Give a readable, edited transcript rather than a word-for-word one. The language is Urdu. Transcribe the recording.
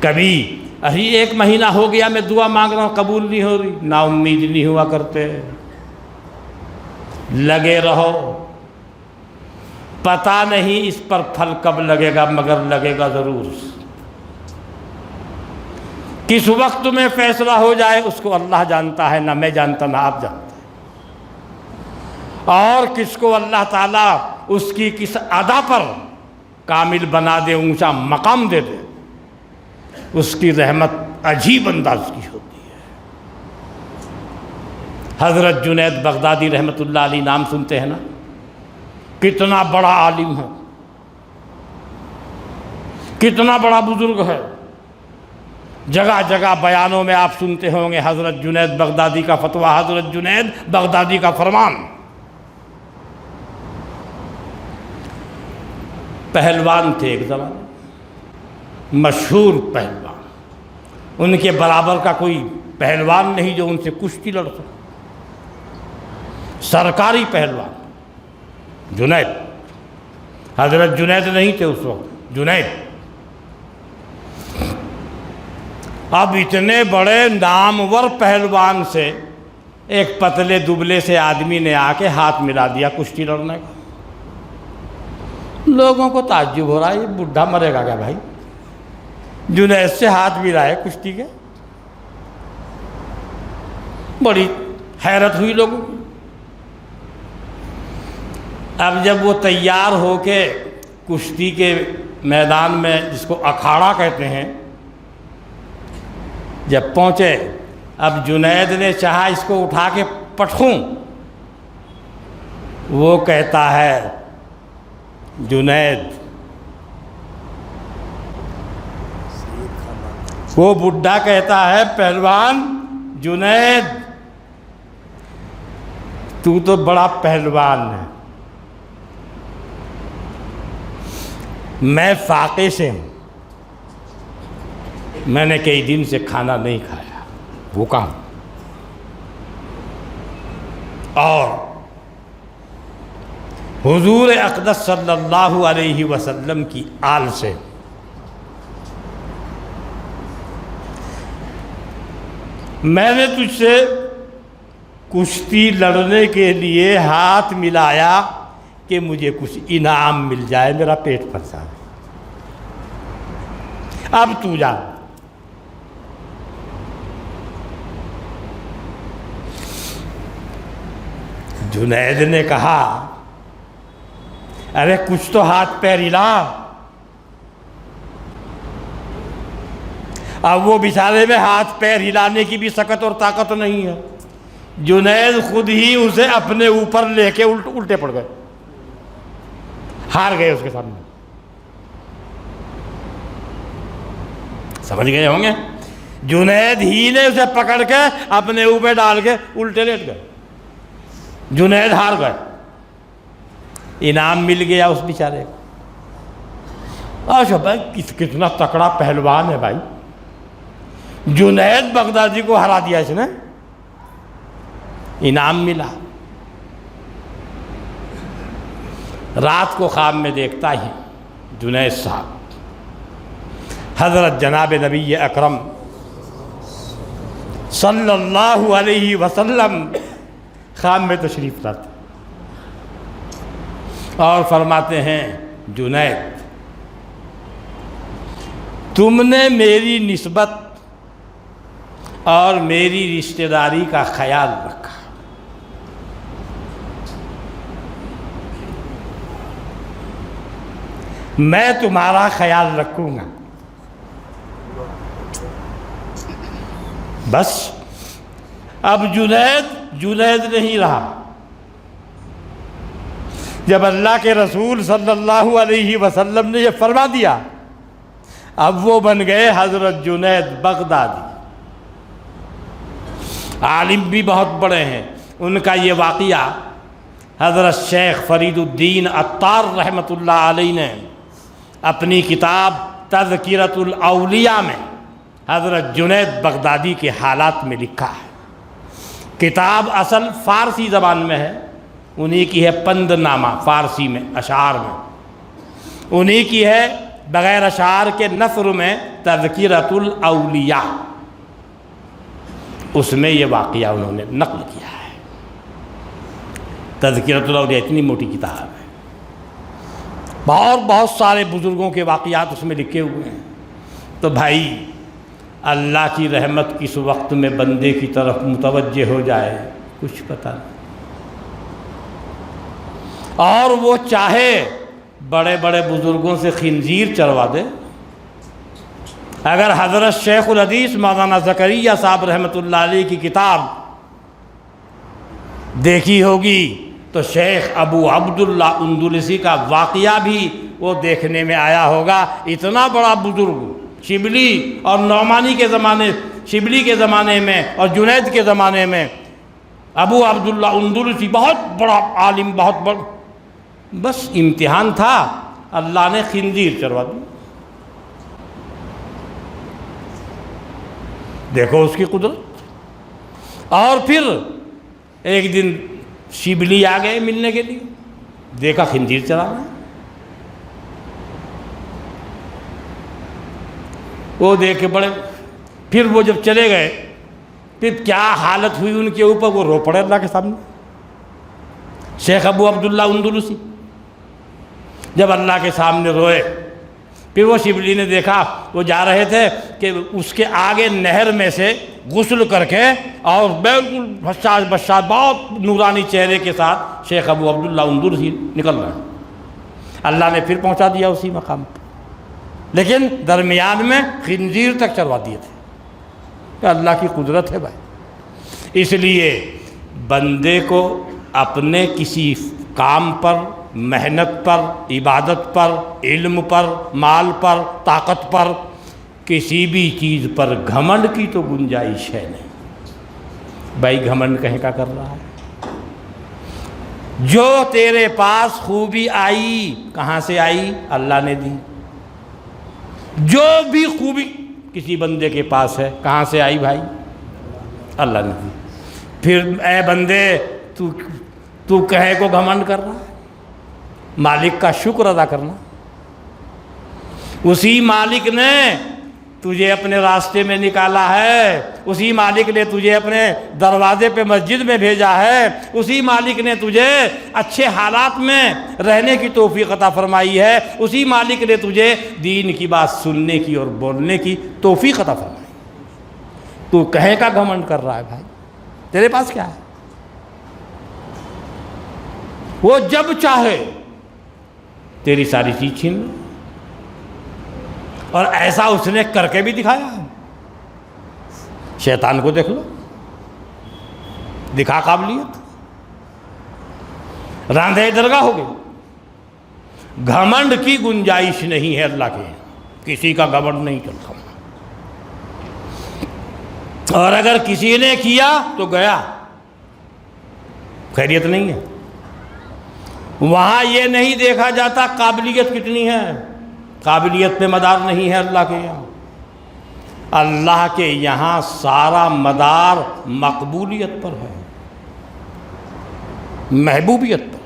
کبھی ابھی 1 مہینہ ہو گیا میں دعا مانگ رہا ہوں قبول نہیں ہو رہی، نا امید نہیں ہوا کرتے۔ لگے رہو، پتہ نہیں اس پر پھل کب لگے گا مگر لگے گا ضرور۔ کس وقت میں فیصلہ ہو جائے اس کو اللہ جانتا ہے، نہ میں جانتا نہ آپ جانتے، اور کس کو اللہ تعالیٰ اس کی کس ادا پر کامل بنا دے، اونچا مقام دے دے، اس کی رحمت عجیب انداز کی ہوتی ہے۔ حضرت جنید بغدادی رحمۃ اللہ علیہ نام سنتے ہیں نا، کتنا بڑا عالم ہے، کتنا بڑا بزرگ ہے۔ جگہ جگہ بیانوں میں آپ سنتے ہوں گے حضرت جنید بغدادی کا فتویٰ، حضرت جنید بغدادی کا فرمان۔ پہلوان تھے ایک زمانے، مشہور پہلوان، ان کے برابر کا کوئی پہلوان نہیں جو ان سے کشتی لڑ سکے، سرکاری پہلوان جنید، حضرت جنید نہیں تھے اس وقت، جنید۔ اب اتنے بڑے نامور پہلوان سے ایک پتلے دبلے سے آدمی نے آ کے ہاتھ ملا دیا کشتی لڑنے کا۔ لوگوں کو تعجب ہو رہا ہے، یہ بڈھا مرے گا کیا بھائی، جنید سے ہاتھ ملائے کشتی کے؟ بڑی حیرت ہوئی لوگوں کو۔ اب جب وہ تیار ہو کے کشتی کے میدان میں، جس کو اکھاڑا کہتے ہیں، جب پہنچے، اب جنید نے چاہا اس کو اٹھا کے پٹکوں، وہ کہتا ہے جنید، وہ بڈھا کہتا ہے پہلوان جنید تو تو بڑا پہلوان ہے، میں فاقے سے ہوں، میں نے کئی دن سے کھانا نہیں کھایا، بھوکا ہوں، اور حضور اقدس صلی اللہ علیہ وسلم کی آل سے میں نے تجھ سے کشتی لڑنے کے لیے ہاتھ ملایا کہ مجھے کچھ انعام مل جائے، میرا پیٹ پھنسا ہے، اب تو جا۔ جنید نے کہا ارے کچھ تو ہاتھ پیر ہلا۔ اب وہ بیچارے میں ہاتھ پیر ہلانے کی بھی سکت اور طاقت نہیں ہے، جنید خود ہی اسے اپنے اوپر لے کے الٹے پڑ گئے، ہار گئے اس کے سامنے۔ سمجھ گئے ہوں گے، جنید ہی نے اسے پکڑ کے اپنے اوپر ڈال کے الٹے لیٹ گئے، جنید ہار گئے، انعام مل گیا اس بیچارے کو۔ اچھا بھائی کتنا تکڑا پہلوان ہے بھائی، جنید بغدادی کو ہرا دیا اس نے، انعام ملا۔ رات کو خواب میں دیکھتا ہی جنید صاحب حضرت جناب نبی اکرم صلی اللہ علیہ وسلم خواب میں تشریف لاتے اور فرماتے ہیں جنید تم نے میری نسبت اور میری رشتہ داری کا خیال رکھا، میں تمہارا خیال رکھوں گا، بس اب جنید نہیں رہا۔ جب اللہ کے رسول صلی اللہ علیہ وسلم نے یہ فرما دیا، اب وہ بن گئے حضرت جنید بغدادی، عالم بھی بہت بڑے ہیں۔ ان کا یہ واقعہ حضرت شیخ فرید الدین عطار رحمۃ اللہ علیہ نے اپنی کتاب تذکرۃ الاولیاء میں حضرت جنید بغدادی کے حالات میں لکھا ہے۔ کتاب اصل فارسی زبان میں ہے، انہی کی ہے پند نامہ فارسی میں اشعار میں، انہی کی ہے بغیر اشعار کے نثر میں تذکرۃ الاولیاء، اس میں یہ واقعہ انہوں نے نقل کیا ہے۔ تذکرۃ الاولیاء اتنی موٹی کتاب ہے، بہت سارے بزرگوں کے واقعات اس میں لکھے ہوئے ہیں۔ تو بھائی اللہ کی رحمت کس وقت میں بندے کی طرف متوجہ ہو جائے کچھ پتہ نہیں، اور وہ چاہے بڑے بڑے بزرگوں سے خنزیر چروا دے۔ اگر حضرت شیخ الحدیث مولانا زکریا صاحب رحمۃ اللہ علیہ کی کتاب دیکھی ہوگی تو شیخ ابو عبداللہ اندلسی کا واقعہ بھی وہ دیکھنے میں آیا ہوگا۔ اتنا بڑا بزرگ شبلی اور نعمانی کے زمانے، شبلی کے زمانے میں اور جنید کے زمانے میں ابو عبداللہ اندلسی بہت بڑا عالم، بہت بڑا، بس امتحان تھا، اللہ نے خنزیر چروا دی۔ دیکھو اس کی قدرت۔ اور پھر ایک دن شبلی آ گئے ملنے کے لیے، دیکھا خنزیر چرا رہا ہے۔ وہ دیکھ کے بڑے، پھر وہ جب چلے گئے پھر کیا حالت ہوئی ان کے اوپر، وہ رو پڑے اللہ کے سامنے۔ شیخ ابو عبداللہ اندلسی جب اللہ کے سامنے روئے، پھر وہ شبلی نے دیکھا وہ جا رہے تھے کہ اس کے آگے نہر میں سے غسل کر کے اور بالکل بشاش بشاش بہت نورانی چہرے کے ساتھ شیخ ابو عبداللہ اندلسی نکل رہے ہیں۔ اللہ نے پھر پہنچا دیا اسی مقام پر، لیکن درمیان میں خنزیر تک چروا دیے تھے۔ کہ اللہ کی قدرت ہے بھائی۔ اس لیے بندے کو اپنے کسی کام پر، محنت پر، عبادت پر، علم پر، مال پر، طاقت پر، کسی بھی چیز پر گھمنڈ کی تو گنجائش ہے نہیں۔ بھائی گھمنڈ کہیں کا کر رہا ہے؟ جو تیرے پاس خوبی آئی کہاں سے آئی؟ اللہ نے دی۔ جو بھی خوبی کسی بندے کے پاس ہے کہاں سے آئی بھائی؟ اللہ نے دی۔ پھر اے بندے تو کہے کو گھمنڈ کر رہا ہے؟ مالک کا شکر ادا کرنا۔ اسی مالک نے تجھے اپنے راستے میں نکالا ہے، اسی مالک نے تجھے اپنے دروازے پہ مسجد میں بھیجا ہے، اسی مالک نے تجھے اچھے حالات میں رہنے کی توفیق عطا فرمائی ہے، اسی مالک نے تجھے دین کی بات سننے کی اور بولنے کی توفیق عطا فرمائی۔ تو کہیں کا گھمنڈ کر رہا ہے بھائی؟ تیرے پاس کیا ہے؟ وہ جب چاہے تیری ساری چیز چھین لے، اور ایسا اس نے کر کے بھی دکھایا ہے۔ شیطان کو دیکھ لو، دکھا قابلیت، راندھے درگاہ ہو گئی۔ گھمنڈ کی گنجائش نہیں ہے اللہ کے، کسی کا گھمنڈ نہیں چلتا، اور اگر کسی نے کیا تو گیا، خیریت نہیں ہے۔ وہاں یہ نہیں دیکھا جاتا قابلیت کتنی ہے، قابلیت پہ مدار نہیں ہے اللہ کے یہاں۔ اللہ کے یہاں سارا مدار مقبولیت پر ہے، محبوبیت پر۔